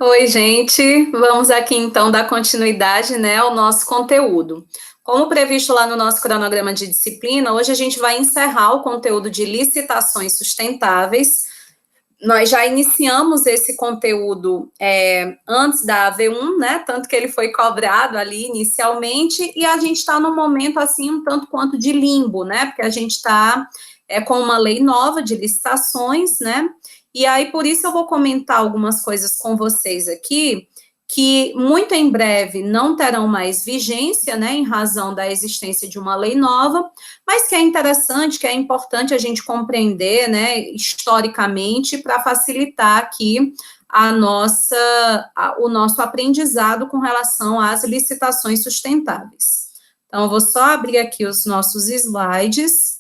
Oi, gente. Vamos aqui então dar continuidade, né, ao nosso conteúdo. Como previsto lá no nosso cronograma de disciplina, hoje a gente vai encerrar o conteúdo de licitações sustentáveis. Nós já iniciamos esse conteúdo antes da AV1, né? Tanto que ele foi cobrado ali inicialmente, e a gente está num momento assim um tanto quanto de limbo, né? Porque a gente está com uma lei nova de licitações, né? E aí, por isso, eu vou comentar algumas coisas com vocês aqui, que muito em breve não terão mais vigência, né, em razão da existência de uma lei nova, mas que é interessante, que é importante a gente compreender, né, historicamente, para facilitar aqui o nosso aprendizado com relação às licitações sustentáveis. Então, eu vou só abrir aqui os nossos slides.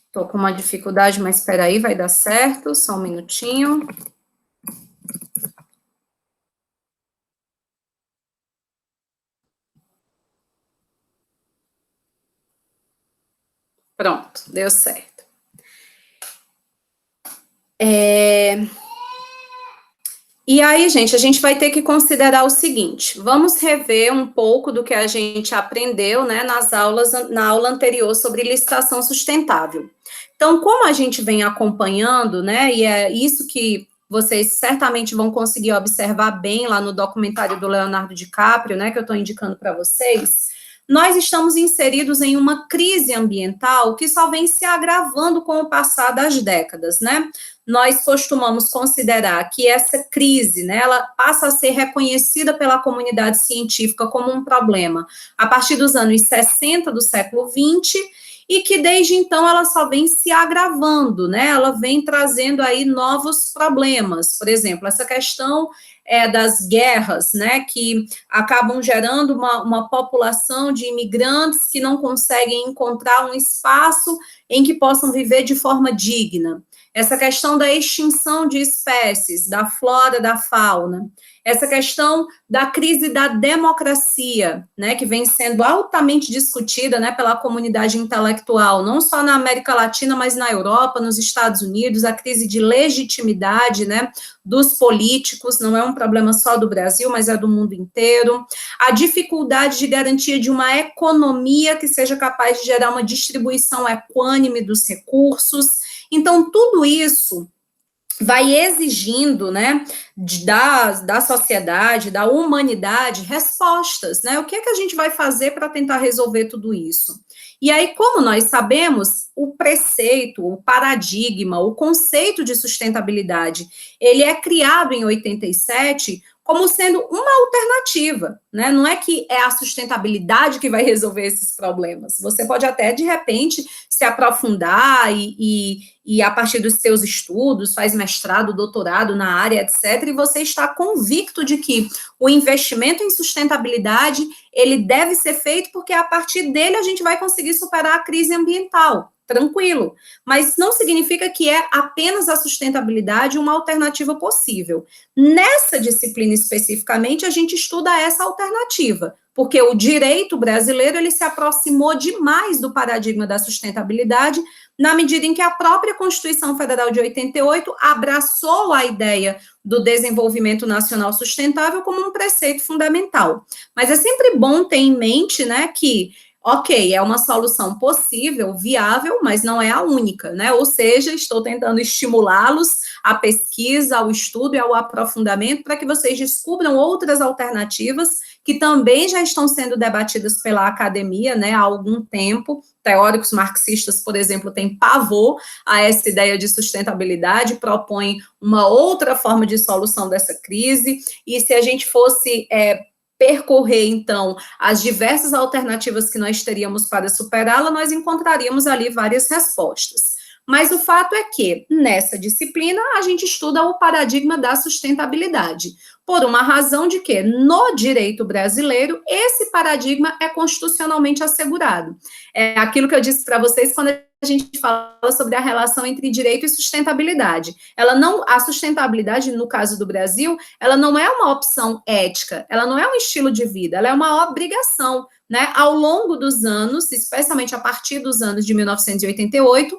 Estou com uma dificuldade, mas espera aí, vai dar certo, só um minutinho. Pronto, deu certo. E aí, gente, a gente vai ter que considerar o seguinte: vamos rever um pouco do que a gente aprendeu, né, na aula anterior sobre licitação sustentável. Então, como a gente vem acompanhando, né, e é isso que vocês certamente vão conseguir observar bem lá no documentário do Leonardo DiCaprio, né, que eu estou indicando para vocês, nós estamos inseridos em uma crise ambiental que só vem se agravando com o passar das décadas, né? Nós costumamos considerar que essa crise, né, ela passa a ser reconhecida pela comunidade científica como um problema a partir dos anos 60 do século XX, e que desde então ela só vem se agravando, né? Ela vem trazendo aí novos problemas. Por exemplo, essa questão das guerras, né, que acabam gerando uma população de imigrantes que não conseguem encontrar um espaço em que possam viver de forma digna. Essa questão da extinção de espécies, da flora, da fauna, essa questão da crise da democracia, né, que vem sendo altamente discutida, né, pela comunidade intelectual, não só na América Latina, mas na Europa, nos Estados Unidos, a crise de legitimidade, né, dos políticos, não é um problema só do Brasil, mas é do mundo inteiro, a dificuldade de garantia de uma economia que seja capaz de gerar uma distribuição equânime dos recursos. Então, tudo isso vai exigindo, né, da sociedade, da humanidade, respostas, né? O que é que a gente vai fazer para tentar resolver tudo isso? E aí, como nós sabemos, o preceito, o paradigma, o conceito de sustentabilidade, ele é criado em 87 como sendo uma alternativa, né? Não é que é a sustentabilidade que vai resolver esses problemas. Você pode até, de repente, se aprofundar e a partir dos seus estudos, faz mestrado, doutorado na área, etc., e você está convicto de que o investimento em sustentabilidade, ele deve ser feito porque a partir dele a gente vai conseguir superar a crise ambiental. Tranquilo, mas não significa que é apenas a sustentabilidade uma alternativa possível. Nessa disciplina especificamente, a gente estuda essa alternativa, porque o direito brasileiro ele se aproximou demais do paradigma da sustentabilidade, na medida em que a própria Constituição Federal de 88 abraçou a ideia do desenvolvimento nacional sustentável como um preceito fundamental. Mas é sempre bom ter em mente, né, que ok, é uma solução possível, viável, mas não é a única, né? Ou seja, estou tentando estimulá-los à pesquisa, ao estudo e ao aprofundamento para que vocês descubram outras alternativas que também já estão sendo debatidas pela academia, né, há algum tempo. Teóricos marxistas, por exemplo, têm pavor a essa ideia de sustentabilidade, propõem uma outra forma de solução dessa crise, e se a gente fosse percorrer, então, as diversas alternativas que nós teríamos para superá-la, nós encontraríamos ali várias respostas. Mas o fato é que, nessa disciplina, a gente estuda o paradigma da sustentabilidade, por uma razão de que, no direito brasileiro, esse paradigma é constitucionalmente assegurado. É aquilo que eu disse para vocês quando a gente fala sobre a relação entre direito e sustentabilidade. A sustentabilidade, no caso do Brasil, ela não é uma opção ética, ela não é um estilo de vida, ela é uma obrigação, né? Ao longo dos anos, especialmente a partir dos anos de 1988,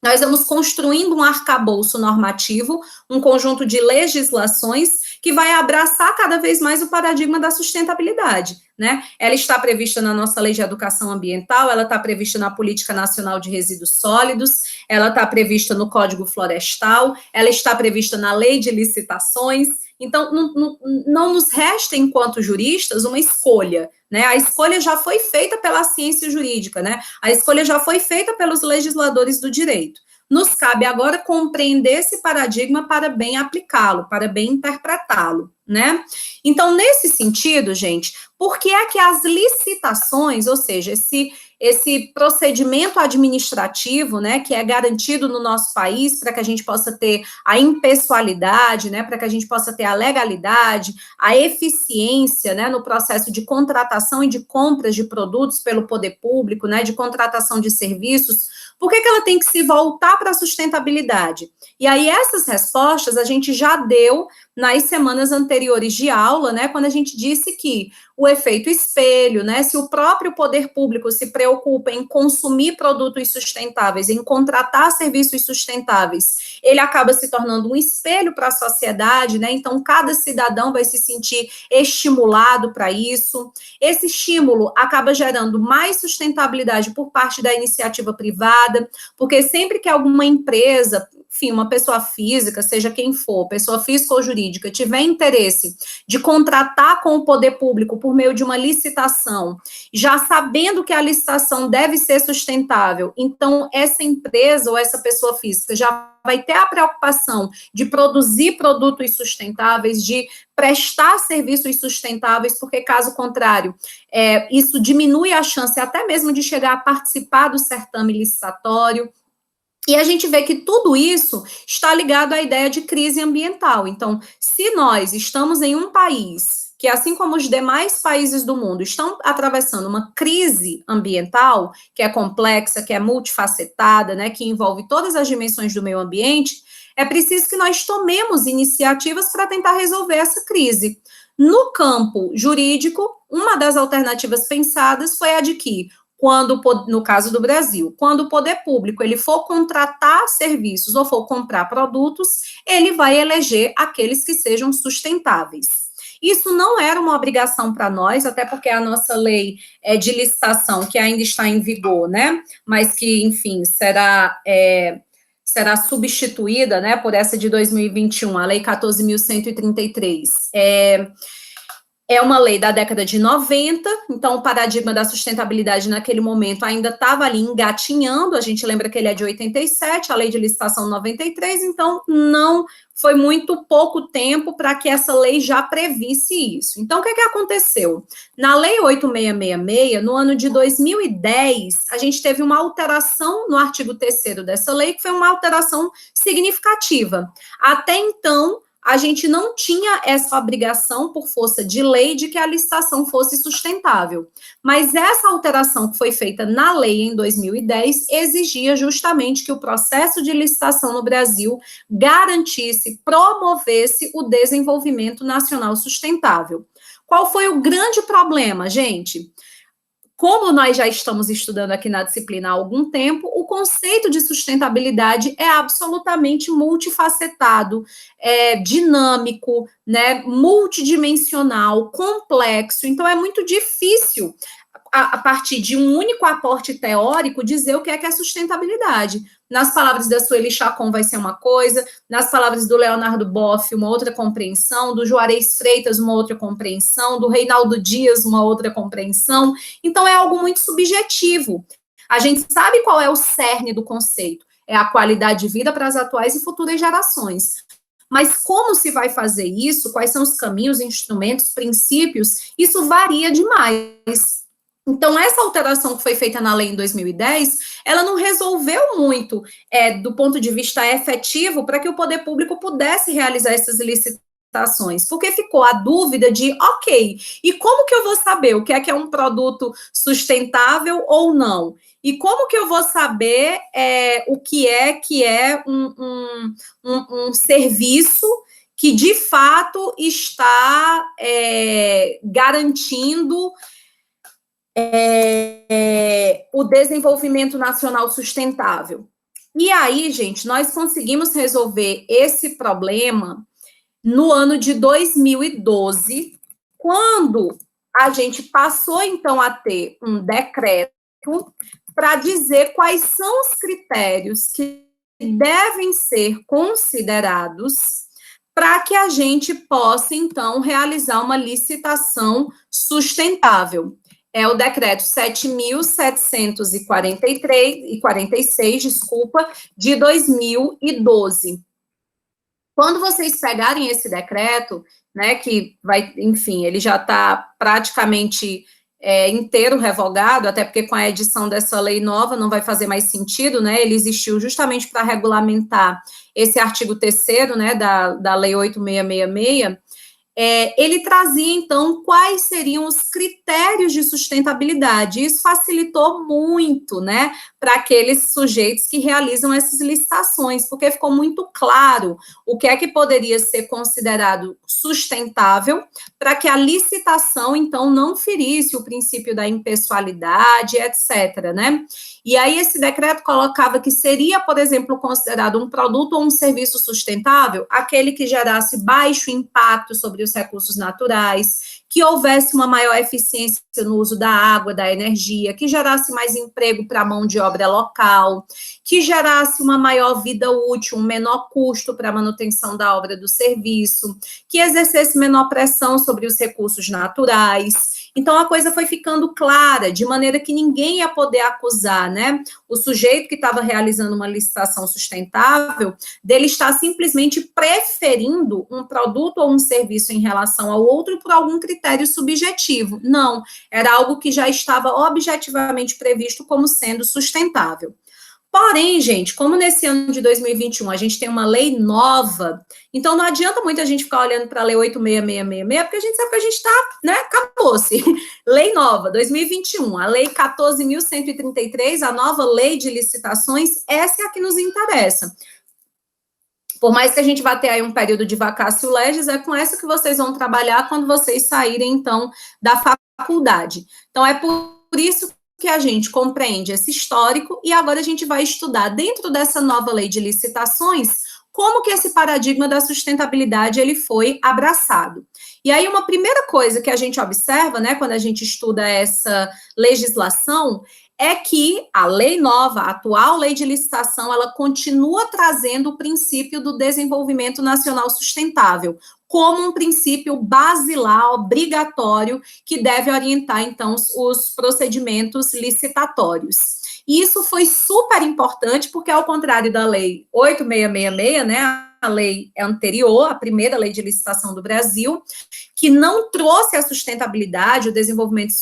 nós vamos construindo um arcabouço normativo, um conjunto de legislações que vai abraçar cada vez mais o paradigma da sustentabilidade, né? Ela está prevista na nossa Lei de Educação Ambiental, ela está prevista na Política Nacional de Resíduos Sólidos, ela está prevista no Código Florestal, ela está prevista na Lei de Licitações. Então, não nos resta, enquanto juristas, uma escolha, né? A escolha já foi feita pela ciência jurídica, né? A escolha já foi feita pelos legisladores do direito. Nos cabe agora compreender esse paradigma para bem aplicá-lo, para bem interpretá-lo, né? Então, nesse sentido, gente, por que é que as licitações, ou seja, esse procedimento administrativo, né, que é garantido no nosso país para que a gente possa ter a impessoalidade, né, para que a gente possa ter a legalidade, a eficiência, né, no processo de contratação e de compras de produtos pelo poder público, né, de contratação de serviços, por que ela tem que se voltar para a sustentabilidade? E aí essas respostas a gente já deu nas semanas anteriores de aula, né, quando a gente disse que o efeito espelho, né, se o próprio poder público se preocupa em consumir produtos sustentáveis, em contratar serviços sustentáveis, ele acaba se tornando um espelho para a sociedade, né, então cada cidadão vai se sentir estimulado para isso. Esse estímulo acaba gerando mais sustentabilidade por parte da iniciativa privada, porque sempre que alguma empresa, enfim, uma pessoa física, seja quem for, pessoa física ou jurídica, tiver interesse de contratar com o poder público por meio de uma licitação, já sabendo que a licitação deve ser sustentável, então essa empresa ou essa pessoa física já vai ter a preocupação de produzir produtos sustentáveis, de prestar serviços sustentáveis, porque caso contrário, isso diminui a chance até mesmo de chegar a participar do certame licitatório. E a gente vê que tudo isso está ligado à ideia de crise ambiental. Então, se nós estamos em um país que, assim como os demais países do mundo, estão atravessando uma crise ambiental, que é complexa, que é multifacetada, né, que envolve todas as dimensões do meio ambiente, é preciso que nós tomemos iniciativas para tentar resolver essa crise. No campo jurídico, uma das alternativas pensadas foi a de que quando, no caso do Brasil, quando o poder público ele for contratar serviços ou for comprar produtos, ele vai eleger aqueles que sejam sustentáveis. Isso não era uma obrigação para nós, até porque a nossa lei de licitação, que ainda está em vigor, né, mas que, enfim, será substituída, né, por essa de 2021, a Lei 14.133, é uma lei da década de 90, então o paradigma da sustentabilidade naquele momento ainda estava ali engatinhando, a gente lembra que ele é de 87, a lei de licitação 93, então não foi muito pouco tempo para que essa lei já previsse isso. Então, o que aconteceu? Na Lei 8666, no ano de 2010, a gente teve uma alteração no artigo 3º dessa lei, que foi uma alteração significativa. Até então, a gente não tinha essa obrigação, por força de lei, de que a licitação fosse sustentável. Mas essa alteração que foi feita na lei em 2010 exigia justamente que o processo de licitação no Brasil garantisse, promovesse o desenvolvimento nacional sustentável. Qual foi o grande problema, gente? Como nós já estamos estudando aqui na disciplina há algum tempo, o conceito de sustentabilidade é absolutamente multifacetado, dinâmico, né, multidimensional, complexo. Então, é muito difícil, a partir de um único aporte teórico, dizer o que é sustentabilidade. Nas palavras da Sueli Chacon vai ser uma coisa, nas palavras do Leonardo Boff, uma outra compreensão, do Juarez Freitas, uma outra compreensão, do Reinaldo Dias, uma outra compreensão. Então, é algo muito subjetivo. A gente sabe qual é o cerne do conceito, é a qualidade de vida para as atuais e futuras gerações. Mas como se vai fazer isso, quais são os caminhos, instrumentos, princípios, isso varia demais. Então, essa alteração que foi feita na lei em 2010, ela não resolveu muito do ponto de vista efetivo para que o poder público pudesse realizar essas licitações, porque ficou a dúvida de, ok, e como que eu vou saber o que é um produto sustentável ou não? E como que eu vou saber o que é um serviço que, de fato, está garantindo o desenvolvimento nacional sustentável? E aí, gente, nós conseguimos resolver esse problema no ano de 2012, quando a gente passou, então, a ter um decreto para dizer quais são os critérios que devem ser considerados para que a gente possa, então, realizar uma licitação sustentável. É o decreto 7.746, desculpa, de 2012. Quando vocês pegarem esse decreto, né, que vai, enfim, ele já está praticamente inteiro revogado, até porque com a edição dessa lei nova não vai fazer mais sentido, né, ele existiu justamente para regulamentar esse artigo 3º, né, da Lei 8.666, ele trazia, então, quais seriam os critérios de sustentabilidade. Isso facilitou muito, né, para aqueles sujeitos que realizam essas licitações, porque ficou muito claro o que é que poderia ser considerado sustentável para que a licitação, então, não ferisse o princípio da impessoalidade, etc., né? E aí esse decreto colocava que seria, por exemplo, considerado um produto ou um serviço sustentável aquele que gerasse baixo impacto sobre os recursos naturais, que houvesse uma maior eficiência no uso da água, da energia, que gerasse mais emprego para a mão de obra local, que gerasse uma maior vida útil, um menor custo para a manutenção da obra do serviço, que exercesse menor pressão sobre os recursos naturais. Então, a coisa foi ficando clara, de maneira que ninguém ia poder acusar, né, o sujeito que estava realizando uma licitação sustentável, dele estar simplesmente preferindo um produto ou um serviço em relação ao outro por algum critério subjetivo. Não, era algo que já estava objetivamente previsto como sendo sustentável. Porém, gente, como nesse ano de 2021 a gente tem uma lei nova, então não adianta muito a gente ficar olhando para a lei 8.666, porque a gente sabe que a gente está, né, acabou-se. Lei nova, 2021, a lei 14.133, a nova lei de licitações, essa é a que nos interessa. Por mais que a gente vá ter aí um período de vacácio legis, é com essa que vocês vão trabalhar quando vocês saírem, então, da faculdade. Então, é por isso que a gente compreende esse histórico e agora a gente vai estudar dentro dessa nova lei de licitações como que esse paradigma da sustentabilidade ele foi abraçado. E aí uma primeira coisa que a gente observa, né, quando a gente estuda essa legislação, é que a lei nova, a atual lei de licitação, ela continua trazendo o princípio do desenvolvimento nacional sustentável como um princípio basilar, obrigatório, que deve orientar, então, os procedimentos licitatórios. E isso foi super importante, porque, ao contrário da Lei 8.666, né, a lei anterior, a primeira lei de licitação do Brasil, que não trouxe a sustentabilidade, o desenvolvimento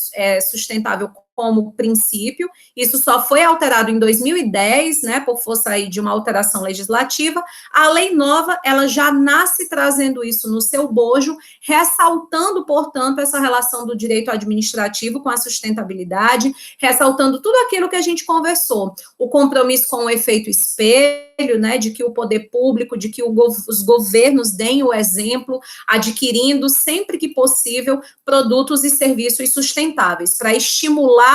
sustentável como princípio, isso só foi alterado em 2010, né, por força aí de uma alteração legislativa. A lei nova, ela já nasce trazendo isso no seu bojo, ressaltando, portanto, essa relação do direito administrativo com a sustentabilidade, ressaltando tudo aquilo que a gente conversou, o compromisso com o efeito espelho, né, de que o poder público, de que os governos deem o exemplo, adquirindo sempre que possível produtos e serviços sustentáveis, para estimular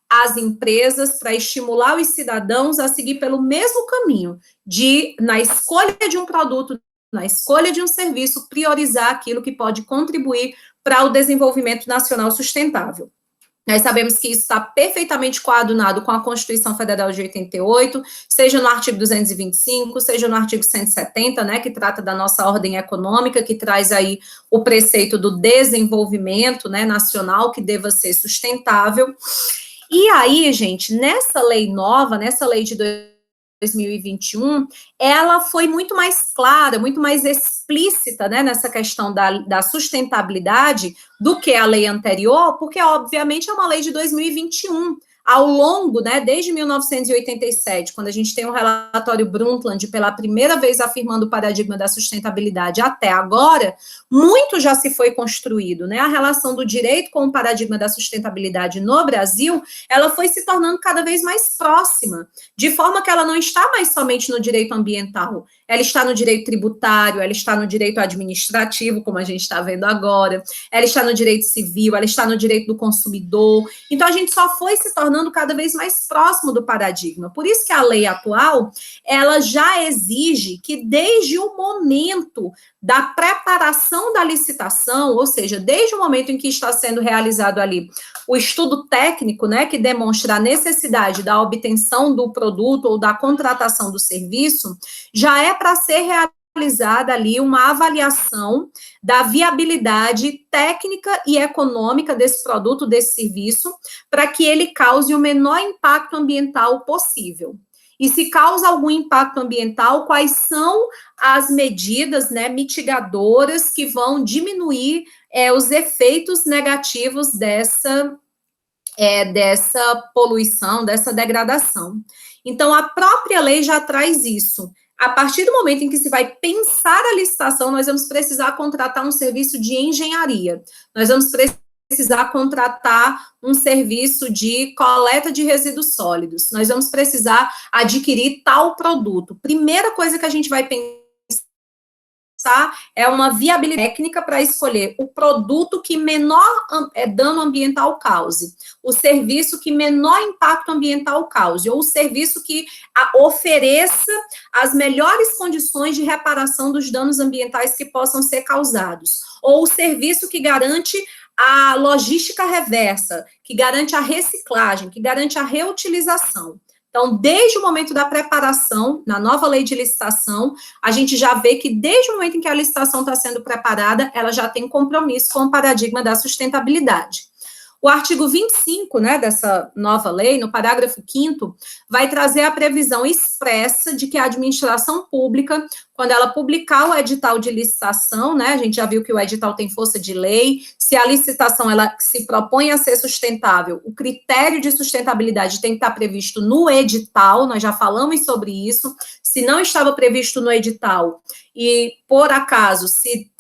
as empresas, para estimular os cidadãos a seguir pelo mesmo caminho, de, na escolha de um produto, na escolha de um serviço, priorizar aquilo que pode contribuir para o desenvolvimento nacional sustentável. Nós sabemos que isso está perfeitamente coadunado com a Constituição Federal de 88, seja no artigo 225, seja no artigo 170, né, que trata da nossa ordem econômica, que traz aí o preceito do desenvolvimento, né, nacional, que deva ser sustentável. E aí, gente, nessa lei nova, nessa lei de 2021, ela foi muito mais clara, muito mais explícita, né, nessa questão da sustentabilidade do que a lei anterior, porque, obviamente, é uma lei de 2021. Ao longo, né, desde 1987, quando a gente tem o relatório Brundtland pela primeira vez afirmando o paradigma da sustentabilidade até agora, muito já se foi construído, né? A relação do direito com o paradigma da sustentabilidade no Brasil, ela foi se tornando cada vez mais próxima, de forma que ela não está mais somente no direito ambiental, ela está no direito tributário, ela está no direito administrativo, como a gente está vendo agora, ela está no direito civil, ela está no direito do consumidor. Então, a gente só foi se tornando tornando cada vez mais próximo do paradigma. Por isso que a lei atual, ela já exige que desde o momento da preparação da licitação, ou seja, desde o momento em que está sendo realizado ali o estudo técnico, né, que demonstra a necessidade da obtenção do produto ou da contratação do serviço, já é para ser realizada ali uma avaliação da viabilidade técnica e econômica desse produto, desse serviço, para que ele cause o menor impacto ambiental possível. E se causa algum impacto ambiental, quais são as medidas, né, mitigadoras que vão diminuir os efeitos negativos dessa poluição, dessa degradação. Então, a própria lei já traz isso. A partir do momento em que se vai pensar a licitação, nós vamos precisar contratar um serviço de engenharia, nós vamos precisar contratar um serviço de coleta de resíduos sólidos, nós vamos precisar adquirir tal produto. Primeira coisa que a gente vai pensar é uma viabilidade técnica para escolher o produto que menor dano ambiental cause, o serviço que menor impacto ambiental cause, ou o serviço que ofereça as melhores condições de reparação dos danos ambientais que possam ser causados, ou o serviço que garante a logística reversa, que garante a reciclagem, que garante a reutilização. Então, desde o momento da preparação, na nova lei de licitação, a gente já vê que desde o momento em que a licitação está sendo preparada, ela já tem compromisso com o paradigma da sustentabilidade. O artigo 25, né, dessa nova lei, no parágrafo 5º, vai trazer a previsão expressa de que a administração pública, quando ela publicar o edital de licitação, né, a gente já viu que o edital tem força de lei, se a licitação ela se propõe a ser sustentável, o critério de sustentabilidade tem que estar previsto no edital, nós já falamos sobre isso. Se não estava previsto no edital e, por acaso, se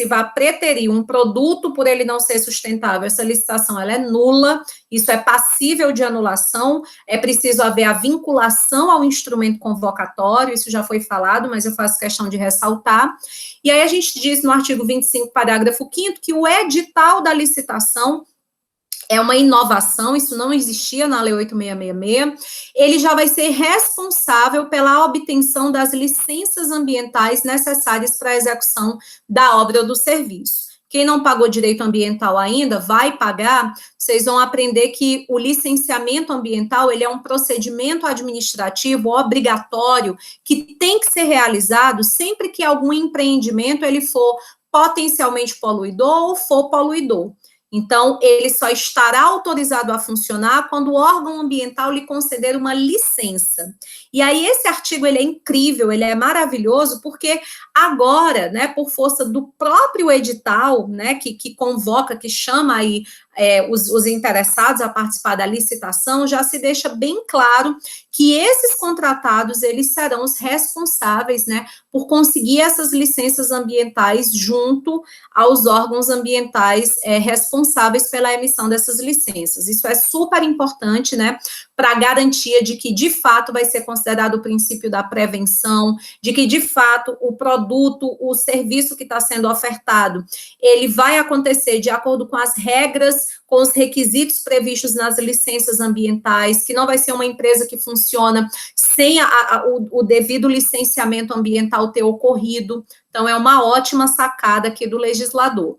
vai preterir um produto por ele não ser sustentável, essa licitação ela é nula, isso é passível de anulação, é preciso haver a vinculação ao instrumento convocatório, isso já foi falado, mas eu faço questão de ressaltar. E aí a gente diz no artigo 25, parágrafo 5º, que o edital da licitação é uma inovação, isso não existia na Lei 8666, ele já vai ser responsável pela obtenção das licenças ambientais necessárias para a execução da obra ou do serviço. Quem não pagou direito ambiental ainda, vai pagar, vocês vão aprender que o licenciamento ambiental, ele é um procedimento administrativo obrigatório que tem que ser realizado sempre que algum empreendimento ele for potencialmente poluidor ou for poluidor. Então, ele só estará autorizado a funcionar quando o órgão ambiental lhe conceder uma licença. E aí, esse artigo, ele é incrível, ele é maravilhoso, porque agora, né, por força do próprio edital, né, que convoca, que chama aí os interessados a participar da licitação, já se deixa bem claro que esses contratados, eles serão os responsáveis, né, por conseguir essas licenças ambientais junto aos órgãos ambientais responsáveis pela emissão dessas licenças. Isso é super importante, né, para a garantia de que, de fato, vai ser considerado o princípio da prevenção, de que, de fato, o produto, o serviço que está sendo ofertado, ele vai acontecer de acordo com as regras, com os requisitos previstos nas licenças ambientais, que não vai ser uma empresa que funciona sem o devido licenciamento ambiental ter ocorrido. Então, é uma ótima sacada aqui do legislador.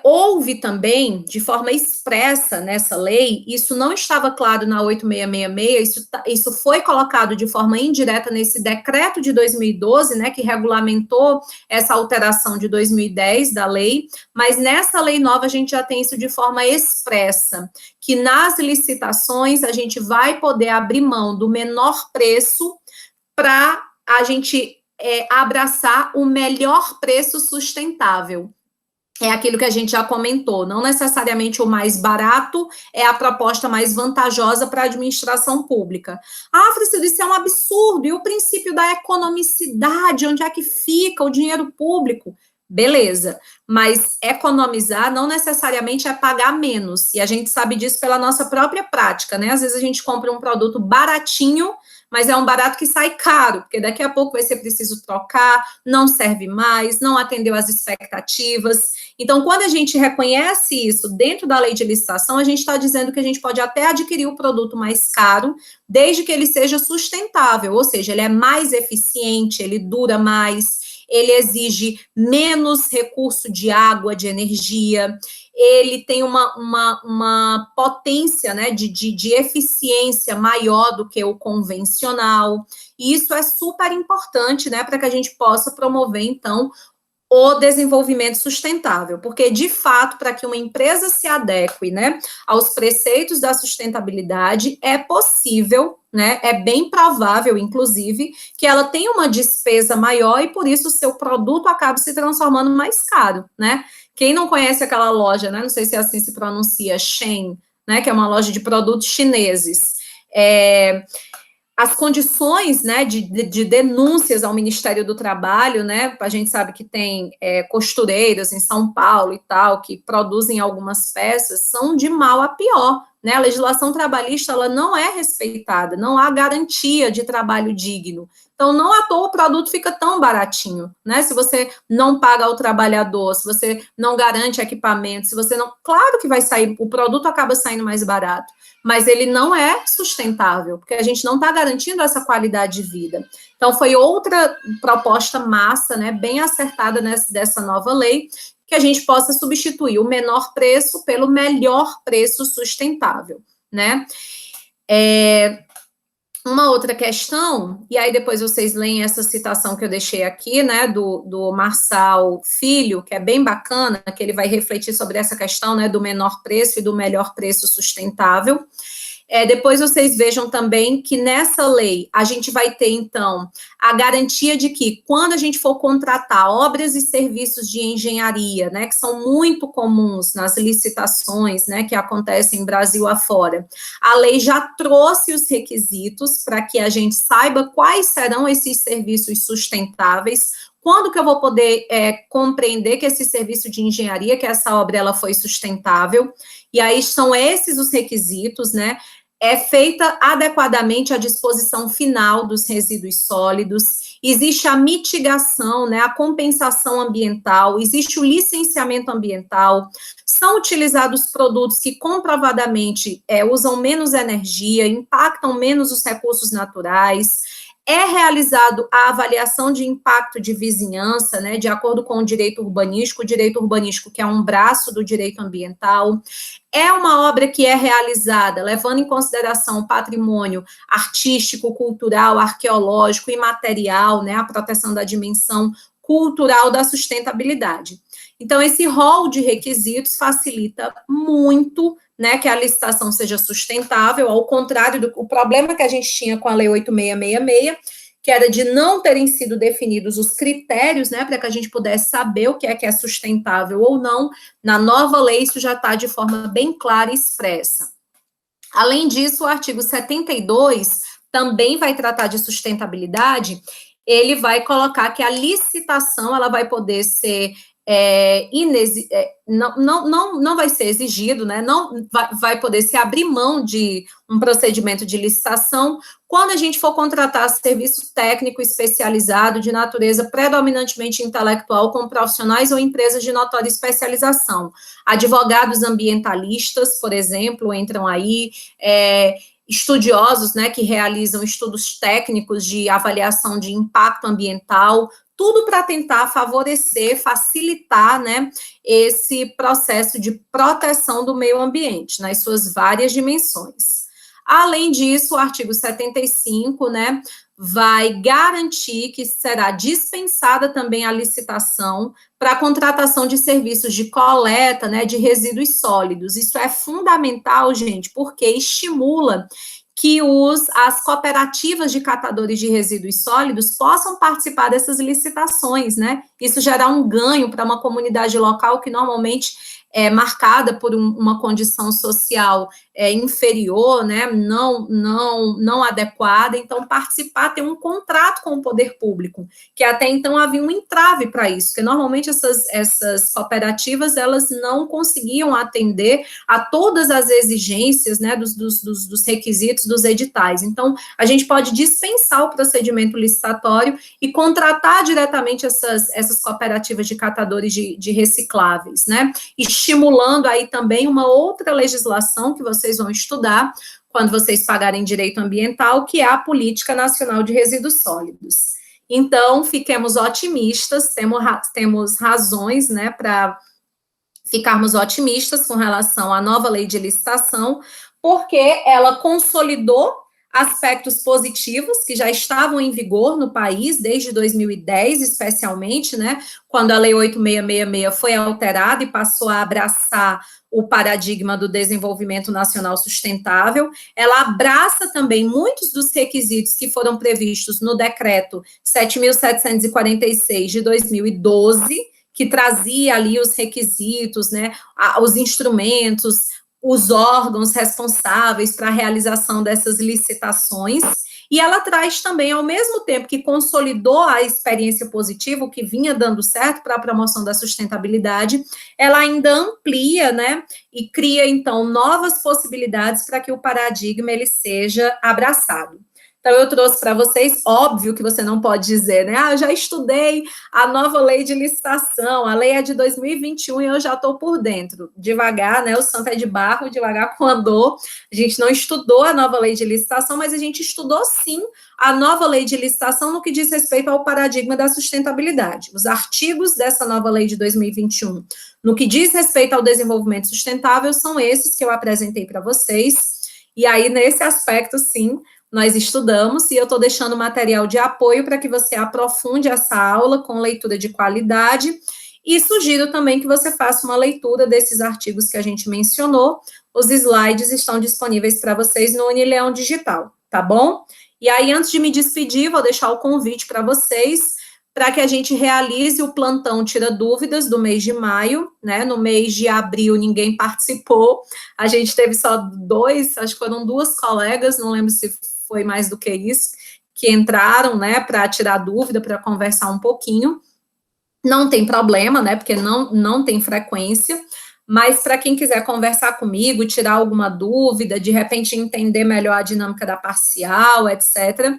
Houve também, de forma expressa nessa lei, isso não estava claro na 8666, isso foi colocado de forma indireta nesse decreto de 2012, né, que regulamentou essa alteração de 2010 da lei, mas nessa lei nova a gente já tem isso de forma expressa, que nas licitações a gente vai poder abrir mão do menor preço para a gente abraçar o melhor preço sustentável. É aquilo que a gente já comentou, não necessariamente o mais barato é a proposta mais vantajosa para a administração pública. Ah, Priscila, isso é um absurdo, e o princípio da economicidade, onde é que fica o dinheiro público? Beleza, mas economizar não necessariamente é pagar menos, e a gente sabe disso pela nossa própria prática, né? Às vezes a gente compra um produto baratinho, mas é um barato que sai caro, porque daqui a pouco vai ser preciso trocar, não serve mais, não atendeu às expectativas. Então, quando a gente reconhece isso dentro da lei de licitação, a gente está dizendo que a gente pode até adquirir o produto mais caro, desde que ele seja sustentável, ou seja, ele é mais eficiente, ele dura mais, ele exige menos recurso de água, de energia, ele tem uma potência, né, de eficiência maior do que o convencional, e isso é super importante, né, para que a gente possa promover, então, o desenvolvimento sustentável, porque, de fato, para que uma empresa se adeque, né, aos preceitos da sustentabilidade, é possível, né, é bem provável, inclusive, que ela tenha uma despesa maior e, por isso, o seu produto acabe se transformando mais caro, né? Quem não conhece aquela loja, né, não sei se assim se pronuncia, Shein, né, que é uma loja de produtos chineses, as condições, né, de denúncias ao Ministério do Trabalho, né, a gente sabe que tem costureiras em São Paulo e tal, que produzem algumas peças, são de mal a pior, né, a legislação trabalhista, ela não é respeitada, não há garantia de trabalho digno, então não à toa o produto fica tão baratinho, né, se você não paga ao trabalhador, se você não garante equipamento, se você não, claro que vai sair, o produto acaba saindo mais barato, mas ele não é sustentável, porque a gente não está garantindo essa qualidade de vida. Então, foi outra proposta massa, né, bem acertada dessa nova lei, que a gente possa substituir o menor preço pelo melhor preço sustentável, né? Uma outra questão, e aí depois vocês leem essa citação que eu deixei aqui, né, do Marçal Filho, que é bem bacana, que ele vai refletir sobre essa questão, né, do menor preço e do melhor preço sustentável. Depois vocês vejam também que nessa lei a gente vai ter, então, a garantia de que quando a gente for contratar obras e serviços de engenharia, né, que são muito comuns nas licitações, né, que acontecem Brasil afora, a lei já trouxe os requisitos para que a gente saiba quais serão esses serviços sustentáveis, quando que eu vou poder compreender que esse serviço de engenharia, que essa obra ela foi sustentável, e aí são esses os requisitos, né, é feita adequadamente a disposição final dos resíduos sólidos, existe a mitigação, né, a compensação ambiental, existe o licenciamento ambiental, são utilizados produtos que comprovadamente usam menos energia, impactam menos os recursos naturais, é realizado a avaliação de impacto de vizinhança, né, de acordo com o direito urbanístico que é um braço do direito ambiental, é uma obra que é realizada levando em consideração o patrimônio artístico, cultural, arqueológico e material, né, a proteção da dimensão cultural da sustentabilidade. Então, esse rol de requisitos facilita muito, né, que a licitação seja sustentável, ao contrário do problema que a gente tinha com a Lei 8666, que era de não terem sido definidos os critérios, né, para que a gente pudesse saber o que é sustentável ou não. Na nova lei, isso já está de forma bem clara e expressa. Além disso, o artigo 72 também vai tratar de sustentabilidade, ele vai colocar que a licitação, ela vai poder ser não vai ser exigido, né, não vai poder se abrir mão de um procedimento de licitação quando a gente for contratar serviço técnico especializado de natureza predominantemente intelectual com profissionais ou empresas de notória especialização. Advogados ambientalistas, por exemplo, entram aí, estudiosos, né, que realizam estudos técnicos de avaliação de impacto ambiental, tudo para tentar favorecer, facilitar, né, esse processo de proteção do meio ambiente, nas suas várias dimensões. Além disso, o artigo 75, né, vai garantir que será dispensada também a licitação para a contratação de serviços de coleta, né, de resíduos sólidos. Isso é fundamental, gente, porque estimula que as cooperativas de catadores de resíduos sólidos possam participar dessas licitações, né? Isso gera um ganho para uma comunidade local que normalmente marcada por uma condição social inferior, né, não adequada. Então, participar, ter um contrato com o poder público, que até então havia um entrave para isso, porque normalmente essas cooperativas, elas não conseguiam atender a todas as exigências, né, dos requisitos dos editais. Então, a gente pode dispensar o procedimento licitatório e contratar diretamente essas cooperativas de catadores de recicláveis, né, estimulando aí também uma outra legislação que vocês vão estudar quando vocês pagarem direito ambiental, que é a Política Nacional de Resíduos Sólidos. Então, fiquemos otimistas, temos razões, né, para ficarmos otimistas com relação à nova lei de licitação, porque ela consolidou aspectos positivos que já estavam em vigor no país desde 2010, especialmente, né, quando a Lei 8666 foi alterada e passou a abraçar o paradigma do desenvolvimento nacional sustentável. Ela abraça também muitos dos requisitos que foram previstos no decreto 7.746 de 2012, que trazia ali os requisitos, né, os instrumentos, os órgãos responsáveis para a realização dessas licitações, e ela traz também, ao mesmo tempo que consolidou a experiência positiva, o que vinha dando certo para a promoção da sustentabilidade, ela ainda amplia, né, e cria, então, novas possibilidades para que o paradigma ele seja abraçado. Então, eu trouxe para vocês, óbvio que você não pode dizer, né? Eu já estudei a nova lei de licitação, a lei é de 2021 e eu já estou por dentro. Devagar, né? O santo é de barro, devagar com andor. A gente não estudou a nova lei de licitação, mas a gente estudou, sim, a nova lei de licitação no que diz respeito ao paradigma da sustentabilidade. Os artigos dessa nova lei de 2021, no que diz respeito ao desenvolvimento sustentável, são esses que eu apresentei para vocês. E aí, nesse aspecto, sim, nós estudamos, e eu estou deixando material de apoio para que você aprofunde essa aula com leitura de qualidade, e sugiro também que você faça uma leitura desses artigos que a gente mencionou. Os slides estão disponíveis para vocês no Unileão Digital, tá bom? E aí, antes de me despedir, vou deixar o convite para vocês, para que a gente realize o plantão Tira Dúvidas do mês de maio, né? No mês de abril ninguém participou, a gente teve só acho que foram 2 colegas, não lembro se foi mais do que isso, que entraram, né, para tirar dúvida, para conversar um pouquinho. Não tem problema, né, porque não tem frequência, mas para quem quiser conversar comigo, tirar alguma dúvida, de repente entender melhor a dinâmica da parcial, etc.,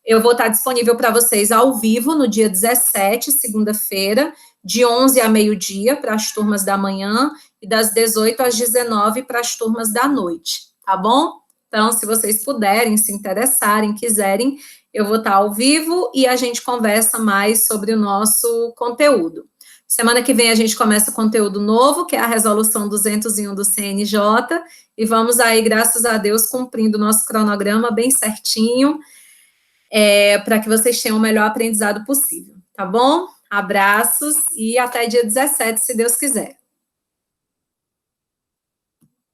eu vou estar disponível para vocês ao vivo no dia 17, segunda-feira, de 11 a meio-dia para as turmas da manhã e das 18 às 19 para as turmas da noite, tá bom? Então, se vocês puderem, se interessarem, quiserem, eu vou estar ao vivo e a gente conversa mais sobre o nosso conteúdo. Semana que vem a gente começa conteúdo novo, que é a resolução 201 do CNJ, e vamos aí, graças a Deus, cumprindo o nosso cronograma bem certinho, para que vocês tenham o melhor aprendizado possível, tá bom? Abraços e até dia 17, se Deus quiser.